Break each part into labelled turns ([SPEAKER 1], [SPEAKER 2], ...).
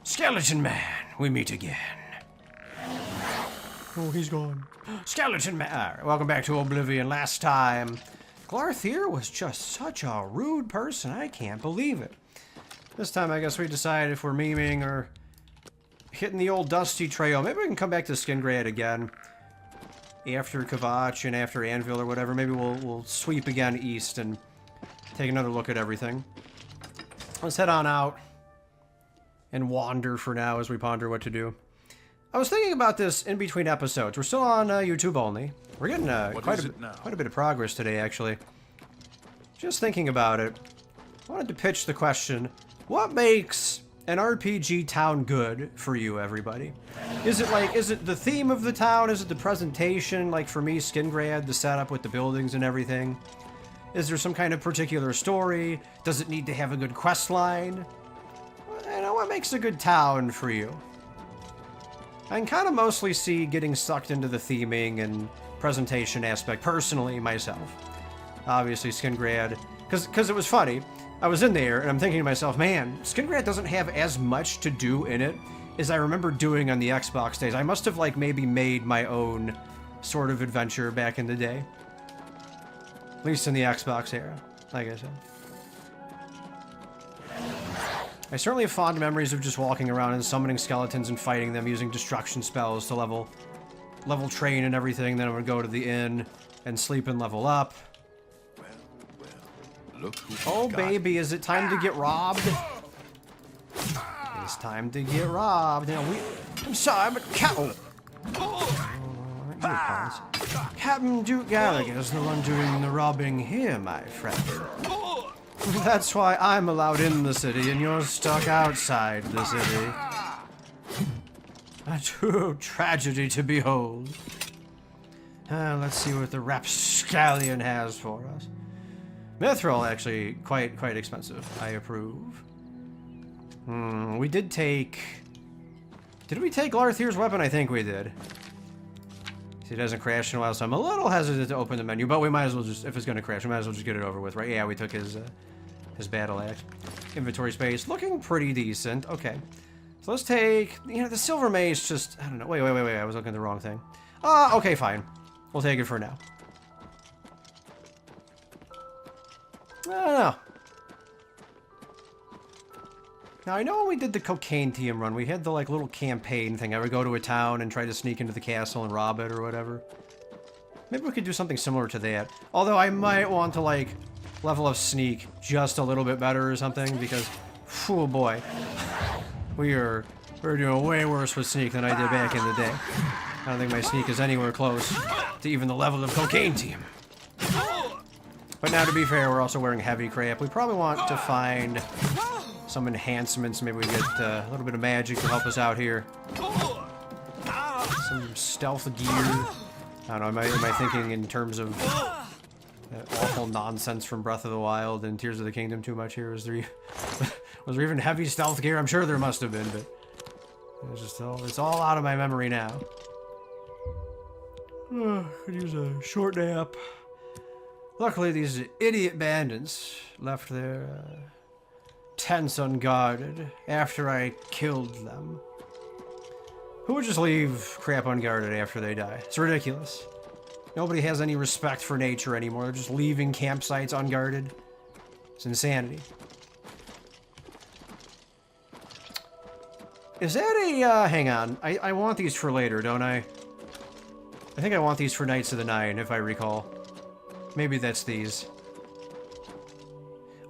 [SPEAKER 1] Skeleton Man, we meet again. Oh, he's gone. Skeleton Man. All right, welcome back to Oblivion. Last time, Glarthier was just such a rude person. I can't believe it. This time, I guess we decide if we're memeing or hitting the old dusty trail. Maybe we can come back to Skingrad again after Kvatch and after Anvil or whatever. Maybe we'll sweep again east and take another look at everything. Let's head on out and wander for now as we ponder what to do. I was thinking about this in between episodes. We're still on YouTube only. We're getting quite a bit of progress today, actually. Just thinking about it, I wanted to pitch the question: what makes an RPG town good for you, everybody? Is it the theme of the town? Is it the presentation? Like for me, Skingrad, the setup with the buildings and everything. Is there some kind of particular story? Does it need to have a good quest line? You know, what makes a good town for you? I can kind of mostly see getting sucked into the theming and presentation aspect, personally, myself. Obviously, Skingrad, because it was funny. I was in there, and I'm thinking to myself, man, Skingrad doesn't have as much to do in it as I remember doing on the Xbox days. I must have, like, maybe made my own sort of adventure back in the day. At least in the Xbox era, like I said. I certainly have fond memories of just walking around and summoning skeletons and fighting them using destruction spells to level train and everything. Then I would go to the inn and sleep and level up.
[SPEAKER 2] Look who
[SPEAKER 1] Oh baby, is it time to get robbed? It's time to get robbed. You know, I'm sorry, but Captain Duke Gallagher is the one doing the robbing here, my friend. That's why I'm allowed in the city and you're stuck outside the city. A true tragedy to behold. Let's see what the rapscallion has for us. Mithril, actually, quite expensive. I approve. We did take... Did we take Glarthier's weapon? I think we did. See, it doesn't crash in a while, so I'm a little hesitant to open the menu, but we might as well just, if it's going to crash, we might as well just get it over with, right? Yeah, we took his battle axe. Inventory space, looking pretty decent. Okay. So let's take, you know, the silver mace just, I don't know. Wait, I was looking at the wrong thing. Okay, fine. We'll take it for now. I don't know. Now, I know when we did the cocaine team run, we had the, like, little campaign thing. I would go to a town and try to sneak into the castle and rob it or whatever. Maybe we could do something similar to that. Although I might want to, like, level up sneak just a little bit better or something, because, oh boy. We're doing way worse with sneak than I did back in the day. I don't think my sneak is anywhere close to even the level of cocaine team. But now, to be fair, we're also wearing heavy crap. We probably want to find some enhancements. Maybe we get a little bit of magic to help us out here. Some stealth gear. I don't know, am I thinking in terms of awful nonsense from Breath of the Wild and Tears of the Kingdom too much here? Was there even heavy stealth gear? I'm sure there must have been, but it's all out of my memory now. Could use a short nap. Luckily, these idiot bandits left their tents unguarded after I killed them. Who would just leave crap unguarded after they die? It's ridiculous. Nobody has any respect for nature anymore. They're just leaving campsites unguarded. It's insanity. Is that a, hang on. I want these for later, don't I? I think I want these for Knights of the Nine, if I recall. Maybe that's these.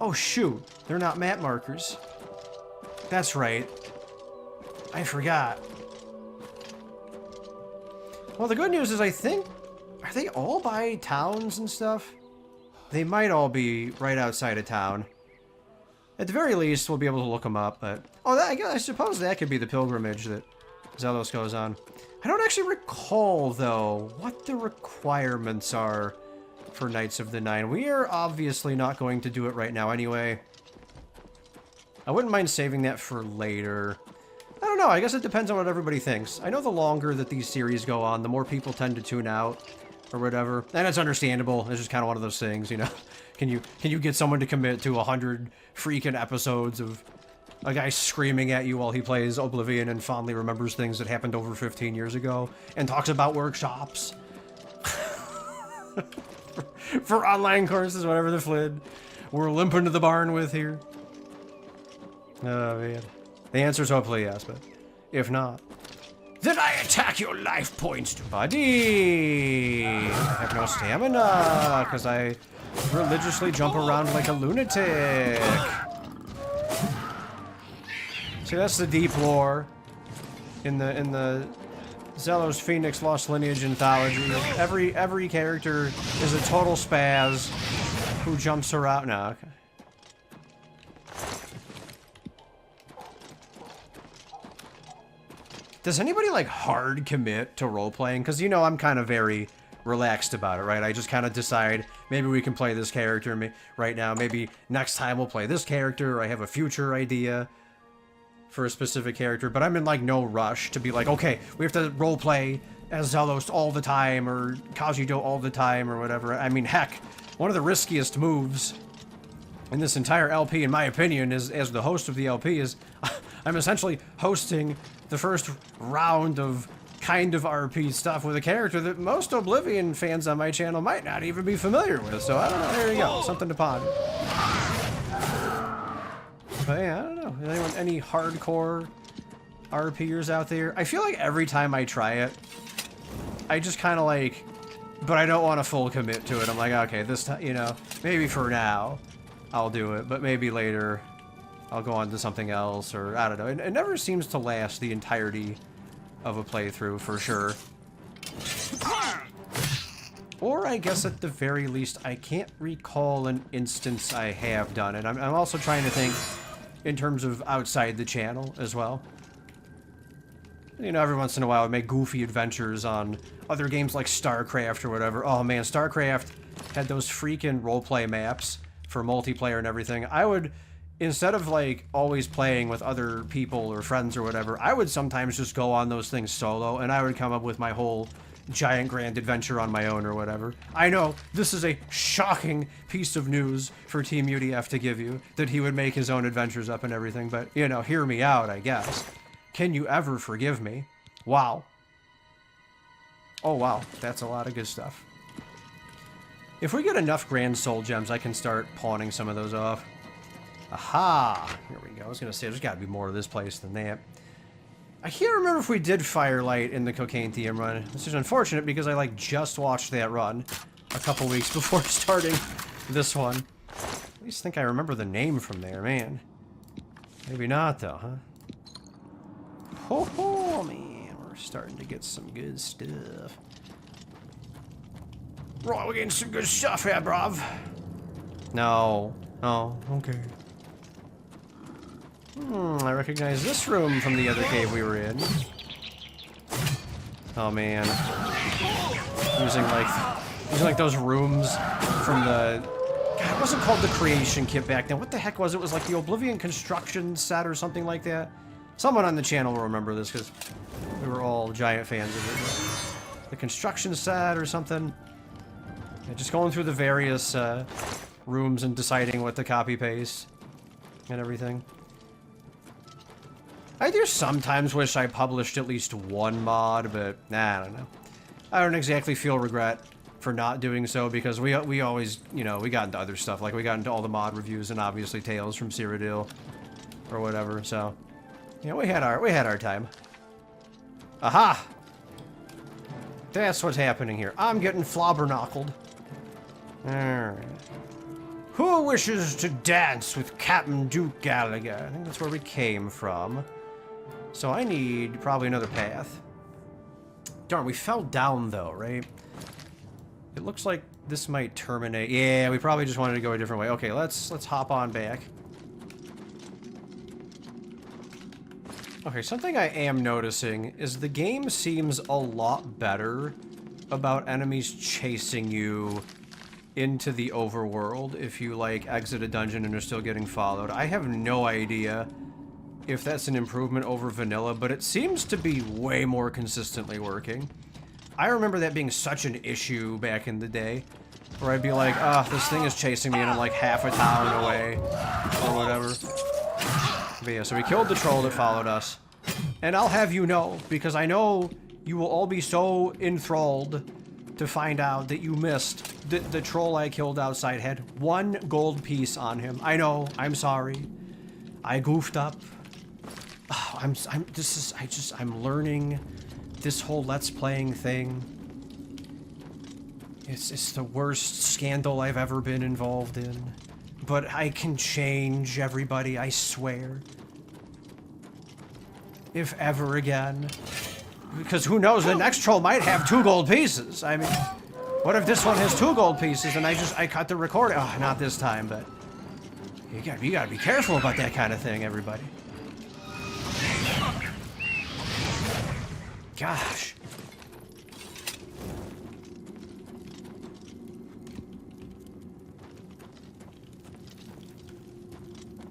[SPEAKER 1] Oh, shoot. They're not map markers. That's right. I forgot. Well, the good news is I think... Are they all by towns and stuff? They might all be right outside of town. At the very least, we'll be able to look them up, but... Oh, I suppose that could be the pilgrimage that Zelos goes on. I don't actually recall, though, what the requirements are for Knights of the Nine. We are obviously not going to do it right now anyway. I wouldn't mind saving that for later. I don't know, I guess it depends on what everybody thinks. I know the longer that these series go on, the more people tend to tune out or whatever. And it's understandable. It's just kind of one of those things, you know. Can you get someone to commit to 100 freaking episodes of A guy screaming at you while he plays Oblivion and fondly remembers things that happened over 15 years ago and talks about workshops. For online courses, whatever the flid we're limping to the barn with here. Oh, man. The answer's hopefully yes, but if not, then I attack your life points, buddy. I have no stamina because I religiously jump around like a lunatic. See, that's the deep lore in the Zelos Phoenix Lost Lineage anthology. Every character is a total spaz who jumps around. No, okay. Does anybody like hard commit to role-playing? Because, you know, I'm kind of very relaxed about it, right? I just kind of decide, maybe we can play this character right now. Maybe next time we'll play this character, or I have a future idea for a specific character. But I'm in like no rush to be like, okay, we have to role-play as Zelos all the time, or Kajido all the time, or whatever. I mean, heck, one of the riskiest moves in this entire LP, in my opinion, is as the host of the LP, is I'm essentially hosting the first round of kind of RP stuff with a character that most Oblivion fans on my channel might not even be familiar with. So I don't know. There you go. Something to ponder. But yeah, I don't know. Anyone, any hardcore RPers out there? I feel like every time I try it, I just kind of like, but I don't want to full commit to it. I'm like, okay, this time, you know, maybe for now I'll do it, but maybe later I'll go on to something else, or I don't know. It never seems to last the entirety of a playthrough, for sure. Or I guess at the very least, I can't recall an instance I have done it. I'm also trying to think in terms of outside the channel as well. You know, every once in a while I make goofy adventures on other games like StarCraft or whatever. Oh man, StarCraft had those freaking roleplay maps for multiplayer and everything. I would, instead of like always playing with other people or friends or whatever, I would sometimes just go on those things solo, and I would come up with my whole giant grand adventure on my own or whatever. I know this is a shocking piece of news for Teamudf to give you, that he would make his own adventures up and everything, but you know, hear me out, I guess. Can you ever forgive me? Wow. Oh wow, that's a lot of good stuff. If we get enough Grand Soul Gems, I can start pawning some of those off. Aha! Here we go. I was going to say, there's got to be more to this place than that. I can't remember if we did Fyrelight in the Cocaine Theme run. This is unfortunate because I, like, just watched that run a couple weeks before starting this one. At least think I remember the name from there, man. Maybe not, though, huh? Ho ho, man. We're starting to get some good stuff. Right, we're getting some good stuff here, bruv. No. Oh, okay. I recognize this room from the other cave we were in. Oh man. Using like those rooms from the... God, it wasn't called the Creation Kit back then. What the heck was it? It was like the Oblivion Construction set or something like that. Someone on the channel will remember this because we were all giant fans of it. The Construction set or something. Yeah, just going through the various rooms and deciding what to copy-paste and everything. I do sometimes wish I published at least one mod, but nah, I don't know. I don't exactly feel regret for not doing so, because we always, you know, we got into other stuff. Like, we got into all the mod reviews and obviously Tales from Cyrodiil or whatever, so... Yeah, we had our time. Aha! That's what's happening here. I'm getting flobbernockled. Alright. Who wishes to dance with Captain Duke Gallagher? I think that's where we came from. So I need probably another path. Darn, we fell down though, right? It looks like this might terminate. Yeah, we probably just wanted to go a different way. Okay, let's hop on back. Okay, something I am noticing is the game seems a lot better about enemies chasing you into the overworld if you, like, exit a dungeon and are still getting followed. I have no idea if that's an improvement over vanilla, but it seems to be way more consistently working. I remember that being such an issue back in the day, where I'd be like, ah, this thing is chasing me and I'm like half a town away, or whatever. But yeah, so we killed the troll that followed us. And I'll have you know, because I know you will all be so enthralled to find out that you missed. The troll I killed outside had 1 gold piece on him. I know, I'm sorry. I goofed up. Oh, I'm learning this whole Let's Playing thing. It's the worst scandal I've ever been involved in. But I can change, everybody, I swear. If ever again. Because who knows, the next troll might have 2 gold pieces. I mean, what if this one has 2 gold pieces and I cut the recording? Oh, not this time, but you gotta be careful about that kind of thing, everybody. Gosh.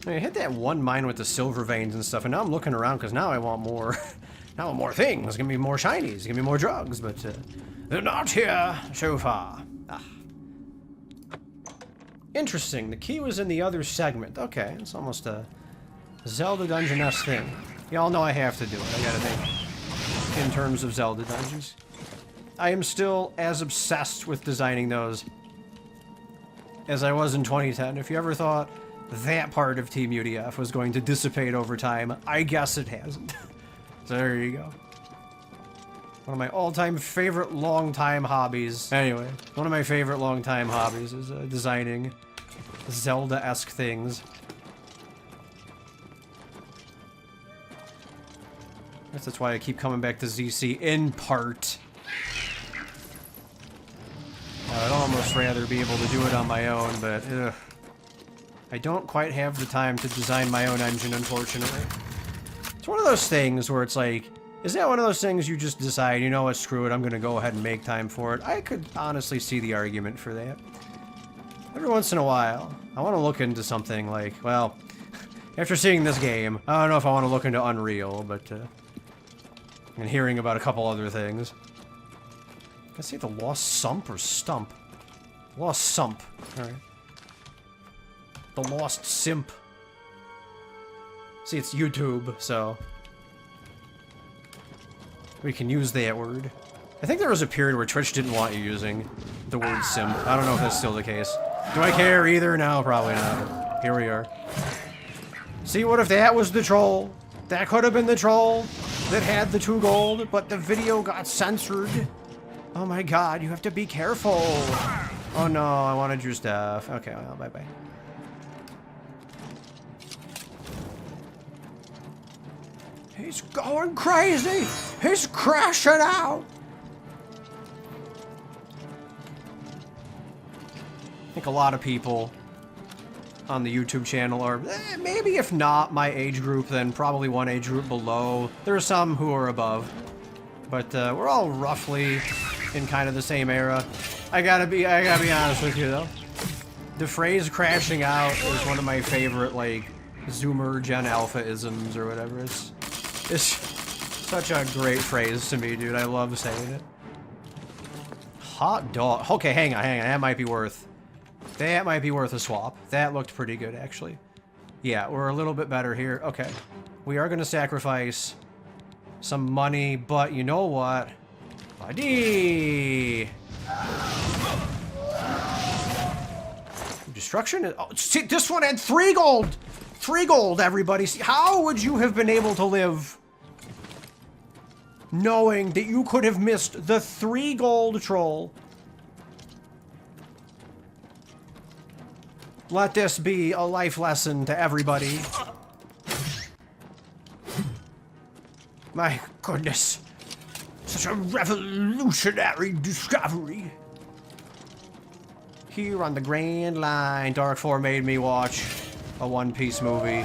[SPEAKER 1] I hit that one mine with the silver veins and stuff, and now I'm looking around because now I want more. Now I want more things. Give me more shinies. Give me more drugs, but they're not here so far. Ah. Interesting. The key was in the other segment. Okay, it's almost a Zelda dungeon-esque thing. Y'all know I have to do it. I gotta think in terms of Zelda dungeons. I am still as obsessed with designing those as I was in 2010. If you ever thought that part of Teamudf was going to dissipate over time, I guess it hasn't. So there you go. One of my all-time favorite long-time hobbies. Anyway, one of my favorite long-time hobbies is designing Zelda-esque things. I guess that's why I keep coming back to ZC, in part. I'd almost rather be able to do it on my own, but ugh. I don't quite have the time to design my own engine, unfortunately. It's one of those things where it's like, is that one of those things you just decide, you know what, screw it, I'm gonna go ahead and make time for it? I could honestly see the argument for that. Every once in a while, I want to look into something like, well, after seeing this game, I don't know if I want to look into Unreal, but, and hearing about a couple other things. Let's see, the Lost Sump or Stump? Lost Sump, alright. The Lost Simp. See, it's YouTube, so we can use that word. I think there was a period where Twitch didn't want you using the word simp. I don't know if that's still the case. Do I care either? No, probably not. Here we are. See, what if that was the troll? That could have been the troll that had the 2 gold, but the video got censored. Oh my god, you have to be careful. Oh no, I wanted your stuff. Okay, well, bye-bye. He's going crazy! He's crashing out! I think a lot of people on the YouTube channel are, maybe if not my age group, then probably one age group below. There are some who are above. But we're all roughly in kind of the same era. I gotta be honest with you though. The phrase crashing out is one of my favorite, like, Zoomer Gen Alpha isms or whatever. It's such a great phrase to me, dude. I love saying it. Hot dog. Okay, hang on. That might be worth a swap. That looked pretty good, actually. Yeah, we're a little bit better here. Okay. We are going to sacrifice some money, but you know what? Buddy! Destruction? Oh, see, this one had 3 gold! 3 gold, everybody. See, how would you have been able to live knowing that you could have missed the 3 gold troll? Let this be a life lesson to everybody. My goodness. Such a revolutionary discovery. Here on the Grand Line, Dark 4 made me watch a One Piece movie.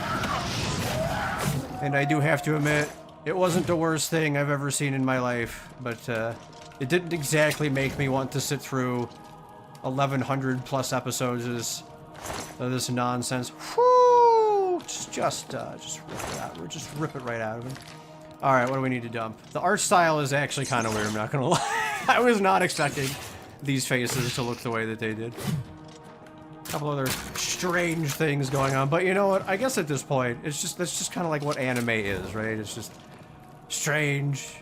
[SPEAKER 1] And I do have to admit, it wasn't the worst thing I've ever seen in my life, but it didn't exactly make me want to sit through 1,100 plus episodes of this nonsense. Whoo! Just rip it out. We'll just rip it right out of it. All right, what do we need to dump? The art style is actually kind of weird, I'm not gonna lie. I was not expecting these faces to look the way that they did. couple other strange things going on. But you know what? I guess at this point, that's just kind of like what anime is, right? It's just strange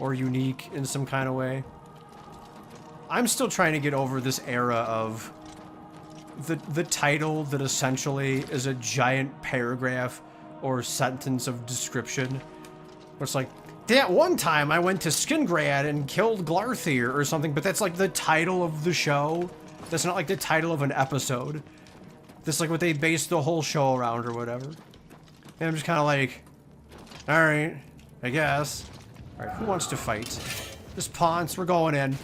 [SPEAKER 1] or unique in some kind of way. I'm still trying to get over this era of the title that essentially is a giant paragraph or sentence of description. Where it's like, that one time I went to Skingrad and killed Glarthir or something, but that's like the title of the show. That's not like the title of an episode. That's like what they based the whole show around or whatever. And I'm just kind of like, alright, I guess. Alright, who wants to fight? This Ponce, we're going in.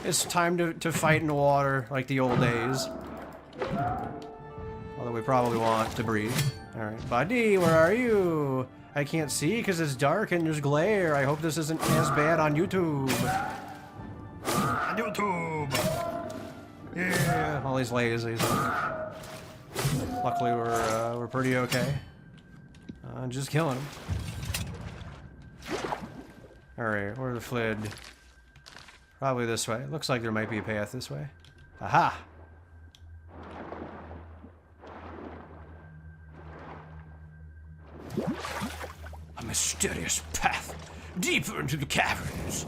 [SPEAKER 1] It's time to fight in the water like the old days. Although we probably want to breathe. Alright, buddy, where are you? I can't see because it's dark and there's glare. I hope this isn't as bad on YouTube. On YouTube! Yeah, all these lazies. Luckily, we're pretty okay. Just killing them. Alright, where the fled? Probably this way. Looks like there might be a path this way. Aha! A mysterious path deeper into the caverns.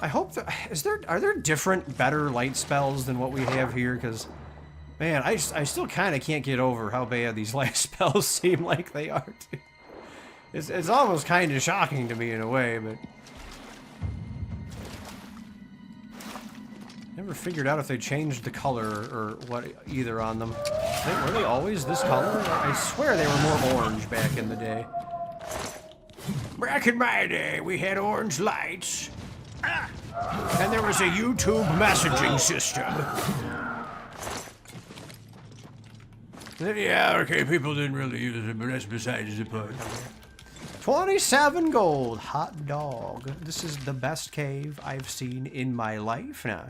[SPEAKER 1] I hope that are there different, better light spells than what we have here? Because, man, I still kind of can't get over how bad these light spells seem like they are. Too. It's almost kind of shocking to me in a way, but never figured out if they changed the color or what either on them. Were they always this color? I swear they were more orange back in the day. Back in my day, we had orange lights. And there was a YouTube messaging system. Yeah, okay, people didn't really use it, but that's besides the point. 27 gold. Hot dog. This is the best cave I've seen in my life now.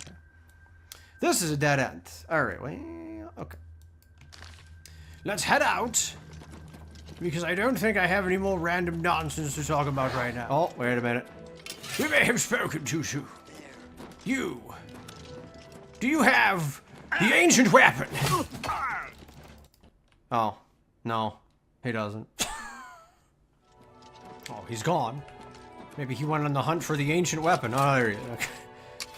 [SPEAKER 1] This is a dead end. Alright, well, okay. Let's head out. Because I don't think I have any more random nonsense to talk about right now. Oh, wait a minute. We may have spoken too soon. You. Do you have the ancient weapon? Oh, no. He doesn't. Oh, he's gone. Maybe he went on the hunt for the ancient weapon. Oh, there he is. Okay.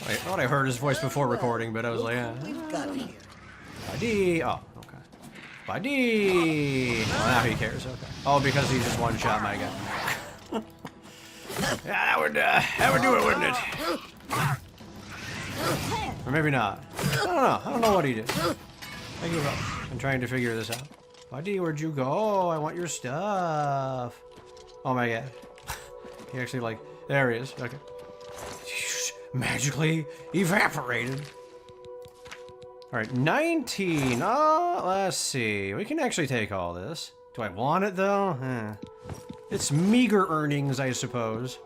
[SPEAKER 1] I thought I heard his voice before recording, but I was like, yeah. Buddy. Oh, okay. Buddy. Oh, now he cares. Okay. Oh, because he just one-shot my guy. Yeah, that would do it, wouldn't it? Or maybe not. I don't know. I don't know what he did. I give up. I'm trying to figure this out. Buddy, where'd you go? I want your stuff. Oh my god. He actually like, there he is. Okay. Magically evaporated. Alright, 19. Oh, let's see. We can actually take all this. Do I want it though? It's meager earnings, I suppose.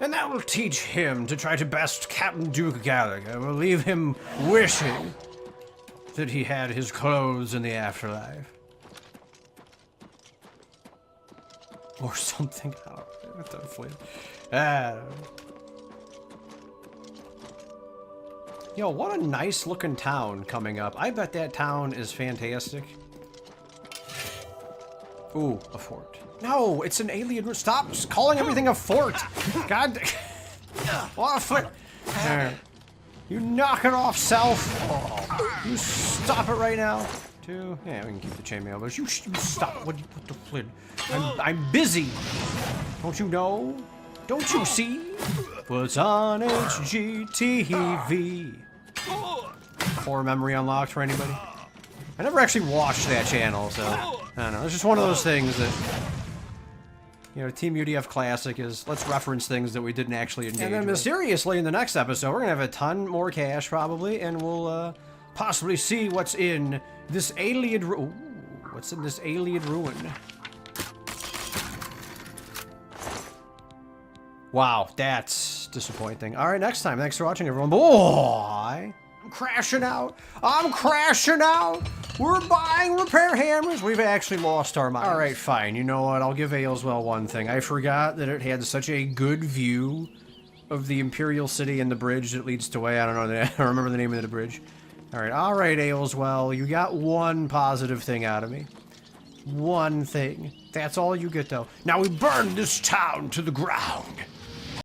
[SPEAKER 1] And that will teach him to try to best Captain Duke Gallagher. Will leave him wishing that he had his clothes in the afterlife. Or something. I don't know. What the flip? Yo, what a nice looking town coming up. I bet that town is fantastic. Ooh, a fort. No, it's an alien. Stop calling everything a fort. God. What a fort. There. You knock it off, self. You stop it right now. Two. Yeah, we can keep the chainmail, but you stop. What the flip? I'm busy. Don't you know? Don't you see? What's on HGTV? Core memory unlocked for anybody? I never actually watched that channel, so I don't know. It's just one of those things that, you know, Teamudf Classic is, let's reference things that we didn't actually engage with. And then mysteriously in the next episode, we're gonna have a ton more cash probably, and we'll possibly see what's in this alien what's in this alien ruin. Wow, that's disappointing. Alright, next time. Thanks for watching, everyone. Boy! I'm crashing out. I'm crashing out. We're buying repair hammers. We've actually lost our minds. Alright, fine. You know what? I'll give Ailswell one thing. I forgot that it had such a good view of the Imperial City and the bridge that leads to way. I don't know. I don't remember the name of the bridge. All right, Ailswell. You got one positive thing out of me. One thing. That's all you get, though. Now we burn this town to the ground.